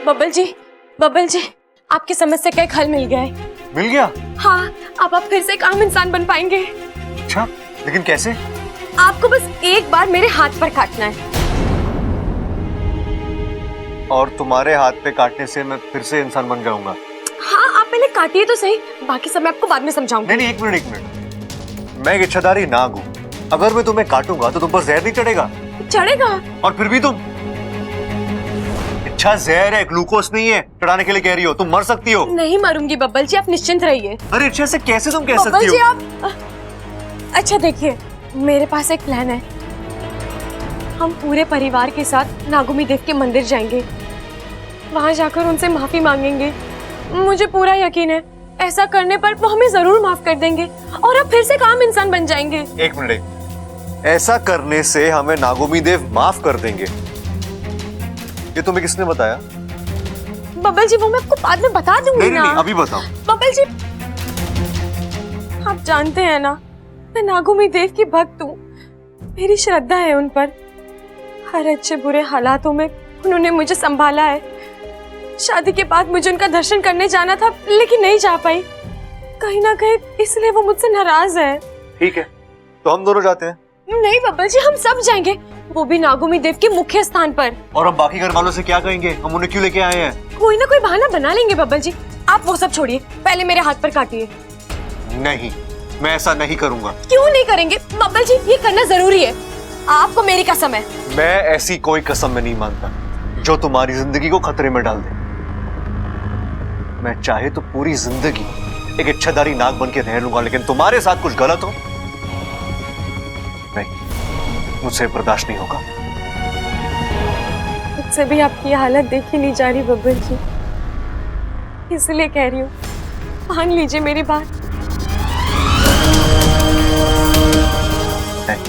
बब्बल जी, आपकी समस्या का एक हल मिल गया है। मिल गया? हाँ, अब आप फिर से एक आम इंसान बन पाएंगे। अच्छा, लेकिन कैसे? आपको बस एक बार मेरे हाथ पर काटना है। और तुम्हारे हाथ पे काटने से मैं फिर से इंसान बन जाऊंगा? हाँ, आप पहले काटिए तो सही, बाकी सब मैं आपको बाद में समझाऊंगी। नहीं, एक मिनट। मैं एक इच्छाधारी नाग हूँ। अगर मैं तुम्हें काटूंगा तो तुम पर जहर नहीं चढ़ेगा? चढ़ेगा। और फिर भी तुम? इच्छा जहर है, ग्लूकोज नहीं है। चढ़ाने के लिए कह रही हो, तुम मर सकती हो। नहीं मरूंगी बब्बल जी, आप निश्चिंत रहिए। अरे इच्छा से कैसे तुम कह सकती बब्बल हो? जी आप अच्छा देखिए, मेरे पास एक प्लान है। हम पूरे परिवार के साथ नागुमी देव के मंदिर जाएंगे, वहां जाकर उनसे माफी मांगेंगे। मुझे पूरा यकीन है ऐसा करने पर वो हमें जरूर माफ कर देंगे और अब फिर से एक आम इंसान बन जाएंगे। एक मिनट, ऐसा करने से हमें नागुमी देव माफ कर देंगे, ये तुम्हें किसने बताया? बब्बल जी वो मैं आपको बाद में बता दूंगी ना। नहीं, अभी बताओ। बब्बल जी आप जानते हैं ना, मैं नागुमी देव की भक्त हूँ। मेरी श्रद्धा है उन पर। हर अच्छे बुरे हालातों में उन्होंने मुझे संभाला है। शादी के बाद मुझे उनका दर्शन करने जाना था, लेकिन नहीं जा पाई। कहीं ना कहीं इसलिए वो मुझसे नाराज है। ठीक है, तो हम दोनों जाते हैं। नहीं बब्बल जी, हम सब जाएंगे, वो भी नागुमी देव के मुख्य स्थान पर। और हम बाकी घर वालों से क्या कहेंगे? हम उन्हें क्यों लेके आए हैं? कोई ना कोई बहाना बना लेंगे बब्बल जी। आप वो सब छोड़िए, पहले मेरे हाथ पर काटिए। नहीं, मैं ऐसा नहीं करूंगा। क्यों नहीं करेंगे बब्बल जी? ये करना जरूरी है। आपको मेरी कसम है। मैं ऐसी कोई कसम में नहीं मानता जो तुम्हारी जिंदगी को खतरे में डाल दे। मैं चाहे तो पूरी जिंदगी एक इच्छाधारी नाग बन के रह लूंगा, लेकिन तुम्हारे साथ कुछ गलत हो नहीं, मुझसे बर्दाश्त नहीं होगा। मुझसे भी आपकी हालत देखी नहीं जा रही बब्बल जी, इसलिए कह रही हूँ, मान लीजिए मेरी बात। नहीं,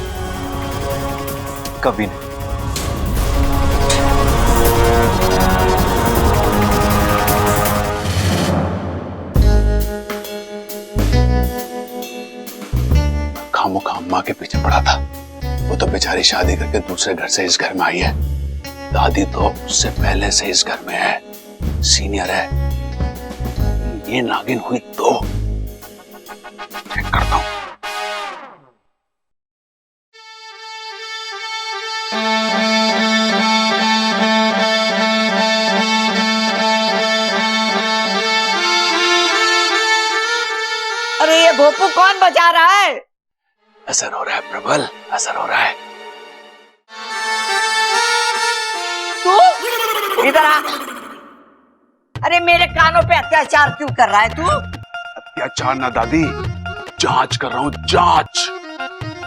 कभी नहीं। खामोखा अम्मा के पीछे पड़ा था। वो तो बेचारी शादी करके दूसरे घर से इस घर में आई है। दादी तो उससे पहले से इस घर में है, सीनियर है। ये नागिन हुई तो चेक करता हूं। अरे ये भोपू कौन बजा रहा है? असर हो रहा है प्रबल, असर हो रहा है। तू इधर आ। अरे मेरे कानों पे अत्याचार क्यों कर रहा है तू? अत्याचार ना दादी, जांच कर रहा हूँ, जांच।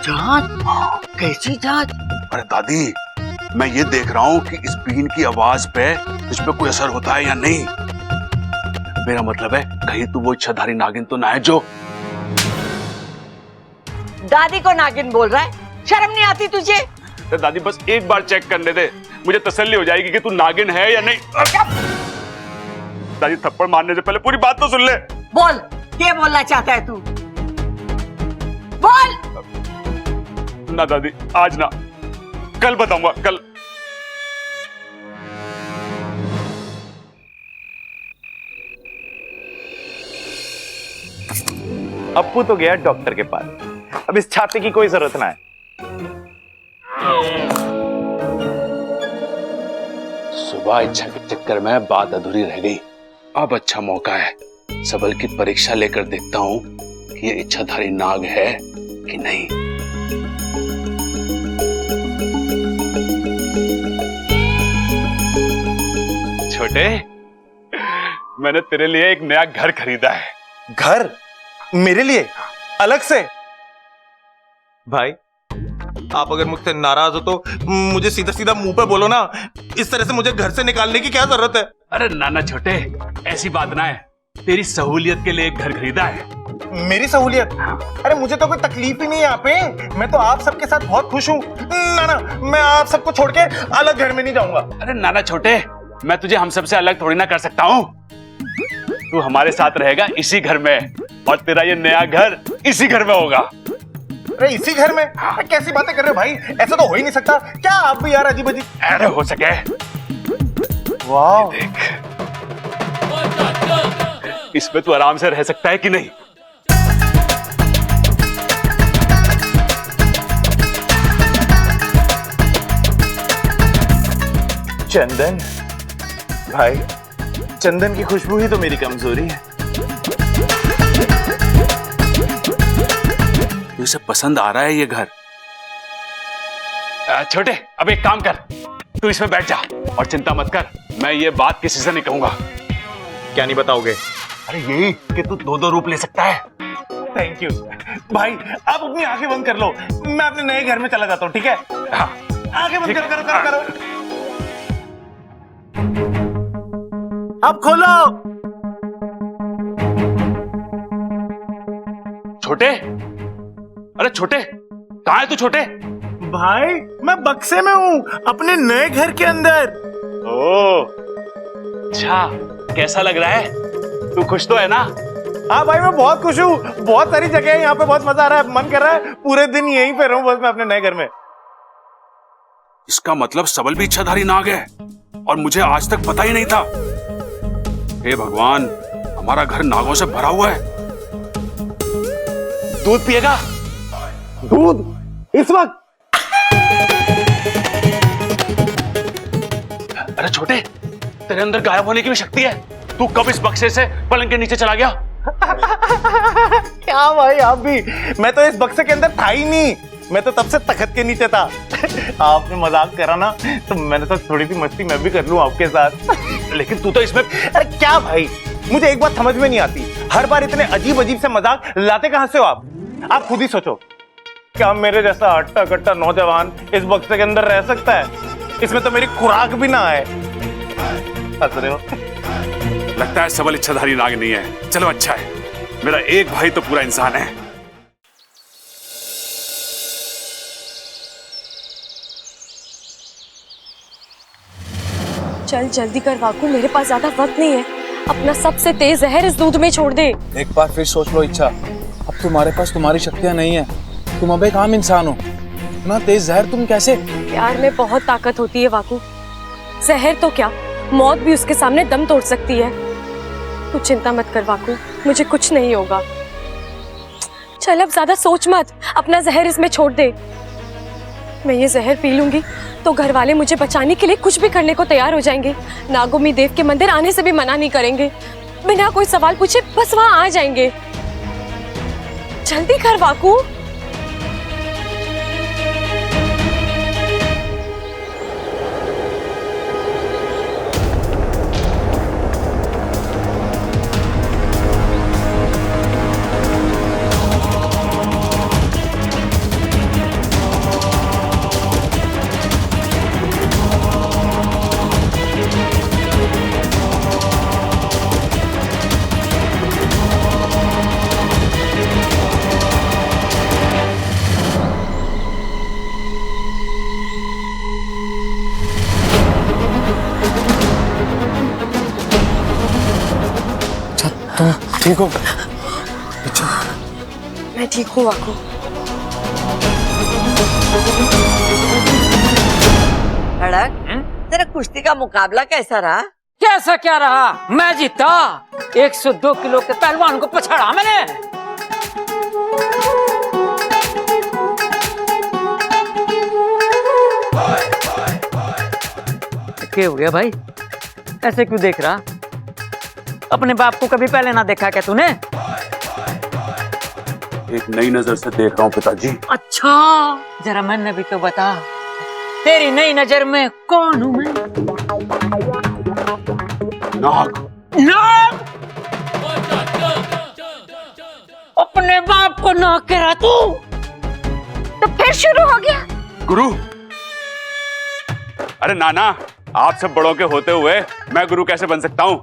जांच? कैसी जांच? अरे दादी, मैं ये देख रहा हूँ कि इस बीन की आवाज पे तुझ पे कोई असर होता है या नहीं। मेरा मतलब है कहीं तू वो इच्छाधारी नागिन तो ना है जो। दादी को नागिन बोल रहा है? शर्म नहीं आती तुझे? दादी बस एक बार चेक करने दे, मुझे तसल्ली हो जाएगी कि तू नागिन है या नहीं। दादी थप्पड़ मारने से पहले पूरी बात तो सुन ले। बोल, क्या बोलना चाहता है तू? बोल। ना दादी, आज ना, कल बताऊंगा, कल। अप्पू तो गया डॉक्टर के पास, अब इस छापे की कोई जरूरत ना है। सुबह इच्छा के चक्कर में बात अधूरी रह गई। अब अच्छा मौका है, सबल की परीक्षा लेकर देखता हूं कि ये इच्छाधारी नाग है कि नहीं। छोटे, मैंने तेरे लिए एक नया घर खरीदा है। घर? मेरे लिए अलग से? भाई आप अगर मुझसे नाराज हो तो मुझे सीधा सीधा मुंह पे बोलो ना, इस तरह से मुझे घर से निकालने की क्या जरूरत है? अरे नाना छोटे, ऐसी बात ना है, तेरी सहूलियत के लिए एक घर खरीदा है। मेरी सहूलियत? अरे मुझे तो कोई तकलीफ ही नहीं है यहाँ पे, मैं तो आप सबके साथ बहुत खुश हूँ। ना, मैं आप सबको छोड़ के अलग घर में नहीं जाऊंगा। अरे नाना छोटे, मैं तुझे हम सबसे अलग थोड़ी ना कर सकता हूँ। तू हमारे साथ रहेगा इसी घर में, और तेरा ये नया घर इसी घर में होगा। अरे इसी घर में? कैसी बातें कर रहे हो भाई, ऐसा तो हो ही नहीं सकता। क्या आप भी यार अजीब अजीब। अरे हो सके। वाह, देख इसमें तू आराम से रह सकता है कि नहीं? चंदन भाई, चंदन की खुशबू ही तो मेरी कमजोरी है। तुझे पसंद आ रहा है ये घर? छोटे, अब एक काम कर, तू इसमें बैठ जा और चिंता मत कर, मैं ये बात किसी से नहीं कहूंगा। क्या नहीं बताओगे? अरे यही कि तू दो दो रूप ले सकता है। थैंक यू भाई, आप अपनी आंखें बंद कर लो, मैं अपने नए घर में चला जाता हूँ, ठीक है? हाँ, आंखें बंद ठीक करो है। करो करो करो। अब खोलो। छोटे, अरे छोटे, कहाँ है तू छोटे? भाई मैं बक्से में हूँ, अपने नए घर के अंदर। ओ, अच्छा, कैसा लग रहा है? तू खुश तो है ना? हाँ भाई, मैं बहुत खुश हूँ, बहुत सारी जगह है यहाँ पे, बहुत मजा आ रहा है, मन कर रहा है पूरे दिन यहीं पे रहूं बस मैं अपने नए घर में। इसका मतलब सबल भी इच्छाधारी नाग है और मुझे आज तक पता ही नहीं था। हे भगवान, हमारा घर नागों से भरा हुआ है। दूध पिएगा? दूध इस वक्त? अरे छोटे, तेरे अंदर गायब होने की भी शक्ति है। तू कब इस बक्से से पलंग के नीचे चला गया? क्या भाई आप भी, मैं तो इस बक्से के अंदर था ही नहीं, मैं तो तब से तखत के नीचे था। आपने मजाक करा ना, तो मैंने तो थोड़ी सी मस्ती मैं भी कर लूं आपके साथ। लेकिन तू तो इसमें, अरे क्या भाई, मुझे एक बात समझ में नहीं आती, हर बार इतने अजीब अजीब से मजाक लाते कहां से हो आप? आप खुद ही सोचो, क्या मेरे जैसा हट्टा कट्टा नौजवान इस बक्से के अंदर रह सकता है? इसमें तो मेरी खुराक भी ना है। हंस रहे हो? लगता है सबल इच्छाधारी नाग नहीं है। चलो अच्छा है, मेरा एक भाई तो पूरा इंसान है। चल जल्दी कर वाकू, मेरे पास ज्यादा वक्त नहीं है। अपना सबसे तेज जहर इस दूध में छोड़ दे। एक बार फिर सोच लो इच्छा, अब तुम्हारे पास तुम्हारी शक्तियां नहीं है, तुम अब एक आम इंसान हो, इतना तेज जहर तुम कैसे? प्यार में बहुत ताकत होती है वाकू, जहर तो क्या, मौत भी उसके सामने दम तोड़ सकती है। तू चिंता मत कर वाकू, मुझे कुछ नहीं होगा। चल अब ज्यादा सोच मत, अपना जहर इसमें छोड़ दे। मैं ये जहर पी लूंगी तो घर वाले मुझे बचाने के लिए कुछ भी करने को तैयार हो जाएंगे। नागोमी देव के मंदिर आने से भी मना नहीं करेंगे, बिना कोई सवाल पूछे बस वहां आ जाएंगे। जल्दी कर वाकू। ठीक हो? मैं ठीक हूँ वाकू। खड़क, तेरा कुश्ती का मुकाबला कैसा रहा? कैसा क्या रहा, मैं जीता। 102 किलो के पहलवान को पछाड़ा मैंने। क्या हो गया भाई, ऐसे क्यों देख रहा? अपने बाप को कभी पहले ना देखा क्या तूने? एक नई नजर से देख रहा हूँ पिताजी। अच्छा, जरा मैंने भी तो बता, तेरी नई नजर में कौन हूँ मैं? नाग। नाग? अपने बाप को नाग कह रहा तू? तो फिर शुरू हो गया? गुरु, अरे नाना, आप सब बड़ों के होते हुए मैं गुरु कैसे बन सकता हूँ?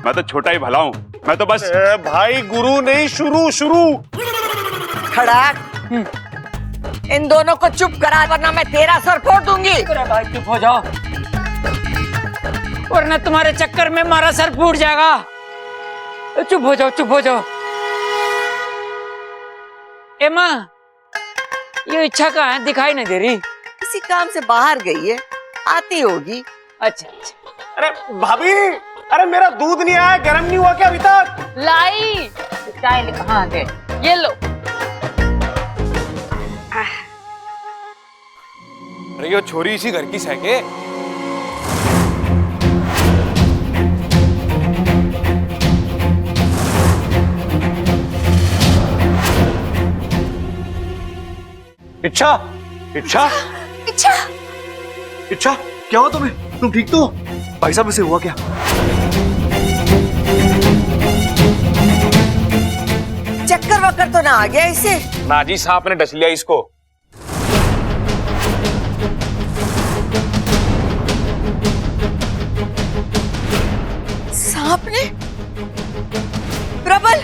मैं तो छोटा ही भला हूँ, मैं तो बस। भाई गुरु नहीं, शुरू शुरू। खड़क, इन दोनों को चुप करा वरना मैं तेरा सर फोड़ दूंगी। अरे भाई चुप हो जाओ, वरना तुम्हारे चक्कर में हमारा सर फूट जाएगा। चुप हो जाओ, चुप हो जाओ। ए माँ, ये इच्छा कहाँ है, दिखाई नहीं दे रही? किसी काम से बाहर गई है, आती होगी। अच्छा अच्छा। अरे भाभी, अरे मेरा दूध नहीं आया, गर्म नहीं हुआ क्या अभी तक? लाई चाय हाँ दे, ये लो। अरे ये छोरी इसी घर की सैके। इच्छा इच्छा इच्छा इच्छा, क्या हुआ तुम्हें? तुम ठीक तो हो? भाई साहब इसे हुआ क्या? चक्कर वक्कर तो ना आ गया इसे? नाजी साहब ने डस लिया इसको। सांप ने? प्रबल,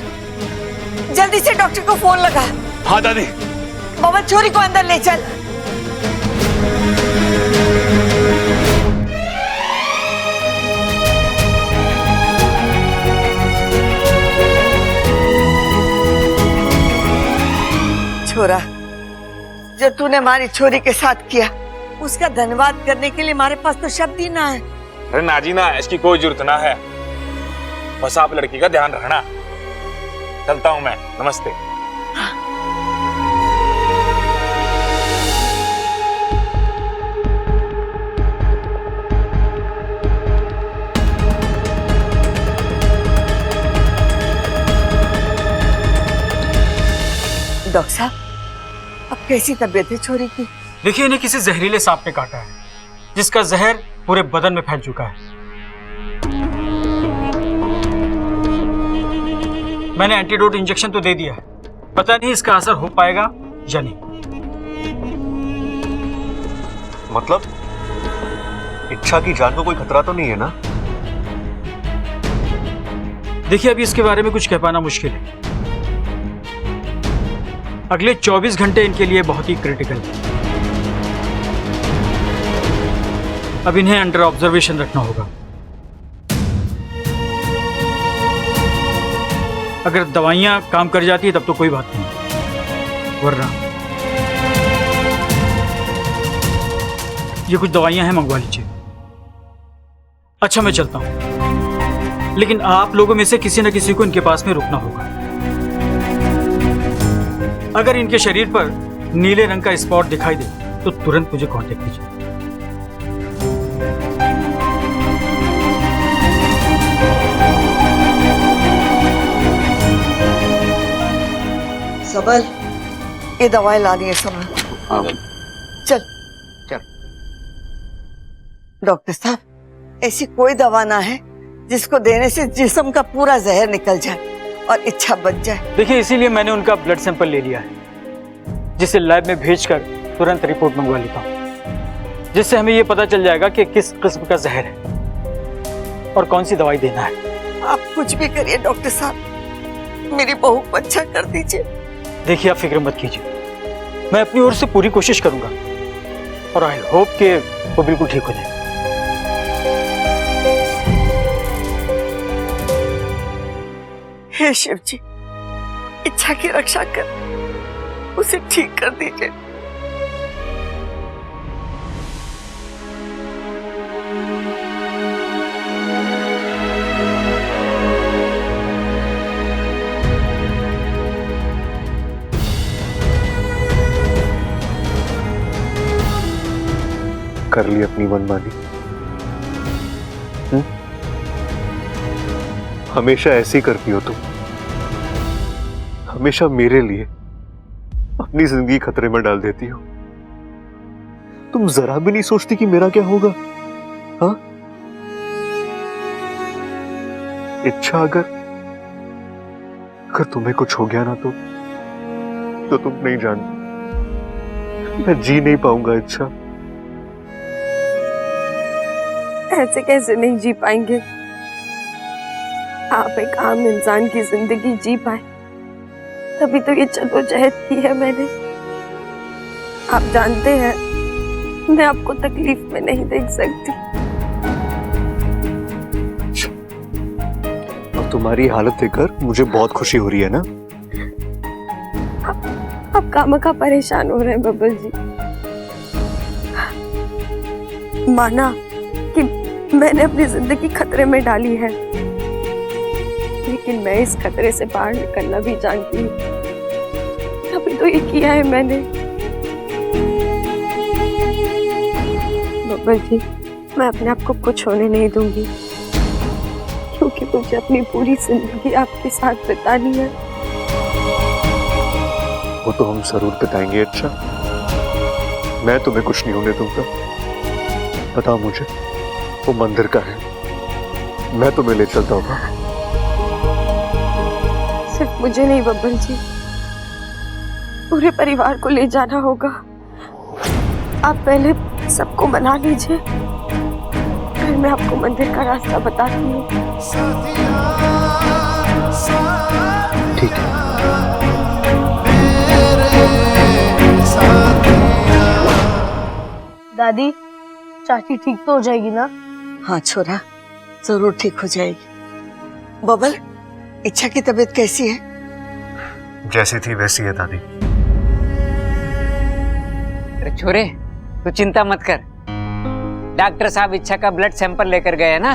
जल्दी से डॉक्टर को फोन लगा। हाँ दादी। बाबा छोरी को अंदर ले चल। छोरा, जो तूने हमारी छोरी के साथ किया, उसका धन्यवाद करने के लिए हमारे पास तो शब्द ही ना है। अरे नाजी ना, इसकी कोई जरूरत ना है, बस आप लड़की का ध्यान रखना। चलता हूँ मैं, नमस्ते। डॉक्टर साहब, अब कैसी तबीयत है छोरी की? देखिए, इन्हें किसी जहरीले सांप ने काटा है, जिसका जहर पूरे बदन में फैल चुका है। मैंने एंटीडोट इंजेक्शन तो दे दिया है, पता नहीं इसका असर हो पाएगा या नहीं। मतलब इच्छा की जान को कोई खतरा तो नहीं है ना? देखिए, अभी इसके बारे में कुछ कह पाना मुश्किल है। अगले 24 घंटे इनके लिए बहुत ही क्रिटिकल है। अब इन्हें अंडर ऑब्जर्वेशन रखना होगा। अगर दवाइयां काम कर जाती है तब तो कोई बात नहीं, वरना ये कुछ दवाइयां हैं, मंगवा लीजिए। अच्छा, मैं चलता हूं, लेकिन आप लोगों में से किसी न किसी को इनके पास में रुकना होगा। अगर इनके शरीर पर नीले रंग का स्पॉट दिखाई दे तो तुरंत मुझे कांटेक्ट कीजिए। सबल, ये दवाई लानी है सबल। चल चल। डॉक्टर साहब, ऐसी कोई दवा ना है जिसको देने से जिस्म का पूरा जहर निकल जाए और इच्छा बच जाए। देखिए, इसीलिए मैंने उनका ब्लड सैंपल ले लिया है, जिसे लैब में भेजकर तुरंत रिपोर्ट मंगवा लेता हूँ, जिससे हमें ये पता चल जाएगा कि किस किस्म का जहर है और कौन सी दवाई देना है। आप कुछ भी करिए डॉक्टर साहब, मेरी बहू को अच्छा कर दीजिए। देखिए, आप फिक्र मत कीजिए, मैं अपनी ओर से पूरी कोशिश करूंगा और आई होप कि वो बिल्कुल ठीक हो जाए। हे शिव जी, इच्छा की रक्षा कर, उसे ठीक कर दीजिए। कर ली अपनी मनमानी। हमेशा ऐसे ही करती हो तुम, हमेशा मेरे लिए अपनी जिंदगी खतरे में डाल देती हो। तुम जरा भी नहीं सोचती कि मेरा क्या होगा? हाँ, इच्छा अगर तुम्हें कुछ हो गया ना तो तुम नहीं जानती, मैं जी नहीं पाऊंगा। इच्छा, ऐसे कैसे नहीं जी पाएंगे? आप एक आम इंसान की जिंदगी जी पाए, तभी तो ये जद्दोजहद की है मैंने। आप जानते हैं, मैं आपको तकलीफ में नहीं देख सकती। अब तुम्हारी हालत देखकर मुझे बहुत खुशी हो रही है ना? आप खामखा परेशान हो रहे हैं बबल जी। माना कि मैंने अपनी जिंदगी खतरे में डाली है, लेकिन मैं इस खतरे से बाहर निकलना भी जानती हूँ। तभी तो ये किया है मैंने। बब्बर जी, मैं अपने आप को कुछ होने नहीं दूंगी, क्योंकि मुझे अपनी पूरी जिंदगी आपके साथ बितानी है। वो तो हम जरूर बताएंगे। अच्छा, मैं तुम्हें कुछ नहीं होने दूंगा। बताओ मुझे, वो मंदिर का है, मैं तुम्हें ले चलता हूँ। सिर्फ मुझे नहीं बब्बर जी, पूरे परिवार को ले जाना होगा। आप पहले सबको मना लीजिए, फिर मैं आपको मंदिर का रास्ता बताती हूँ। ठीक है। दादी, चाची ठीक तो हो जाएगी ना? हाँ छोरा, जरूर ठीक हो जाएगी। बबल, इच्छा की तबीयत कैसी है? जैसी थी वैसी है दादी। अरे छोरे, तू चिंता मत कर। डॉक्टर साहब इच्छा का ब्लड सैंपल लेकर गए हैं ना,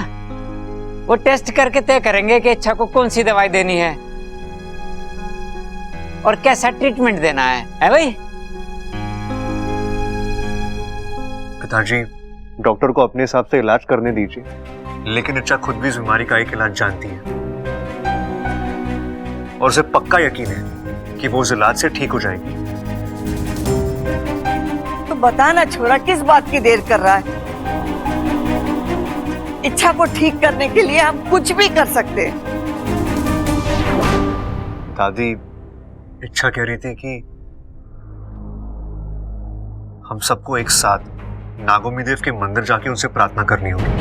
वो टेस्ट करके तय करेंगे कि इच्छा को कौन सी दवाई देनी है और कैसा ट्रीटमेंट देना है भाई? पिताजी, डॉक्टर को अपने हिसाब से इलाज करने दीजिए, लेकिन इच्छा खुद भी इस बीमारी का एक इलाज जानती है और उसे पक्का यकीन है कि वो उस इलाज से ठीक हो जाएगी। तो बता ना छोरा, किस बात की देर कर रहा है? इच्छा को ठीक करने के लिए हम कुछ भी कर सकते हैं। दादी, इच्छा कह रही थी कि हम सबको एक साथ नागोमी देव के मंदिर जाके उनसे प्रार्थना करनी होगी।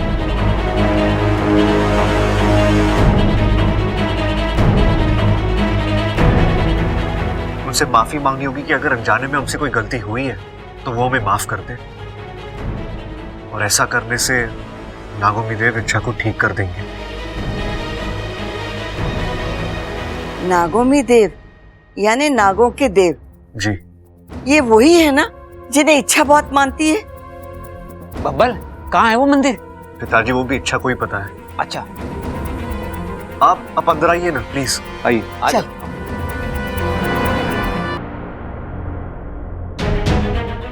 उनसे माफी मांगनी होगी कि अगर अनजाने में हमसे कोई गलती हुई है तो वो हमें माफ कर दे, और ऐसा करने से नागोमी देव इच्छा को ठीक कर देंगे। नागोमी देव यानी नागों के देव? जी। ये वही है ना जिन्हें इच्छा बहुत मानती है? बब्बल, कहाँ है वो मंदिर? पिताजी, वो भी इच्छा को ही पता है। अच्छा, आप अंदर आइए ना प्लीज, आइए। चल।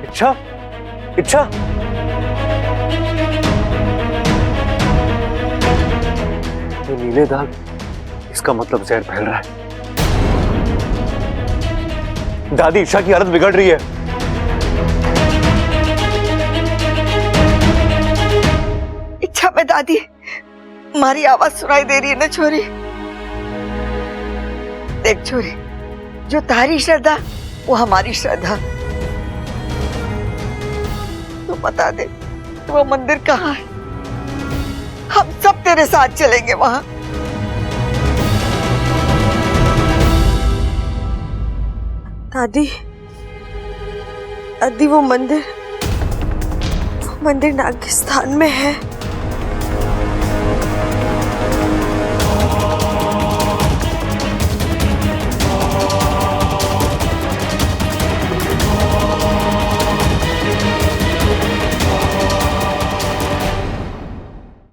इच्छा, इच्छा, ये नीले दाग, इसका मतलब जहर फैल रहा है। दादी, इच्छा की हालत बिगड़ रही है। इच्छा में दादी, हमारी आवाज सुनाई दे रही है ना छोरी? देख छोरी, जो तारी श्रद्धा वो हमारी श्रद्धा। तो बता दे, वो मंदिर कहाँ है? हम सब तेरे साथ चलेंगे वहां। दादी, दादी, वो मंदिर नागिस्तान में है।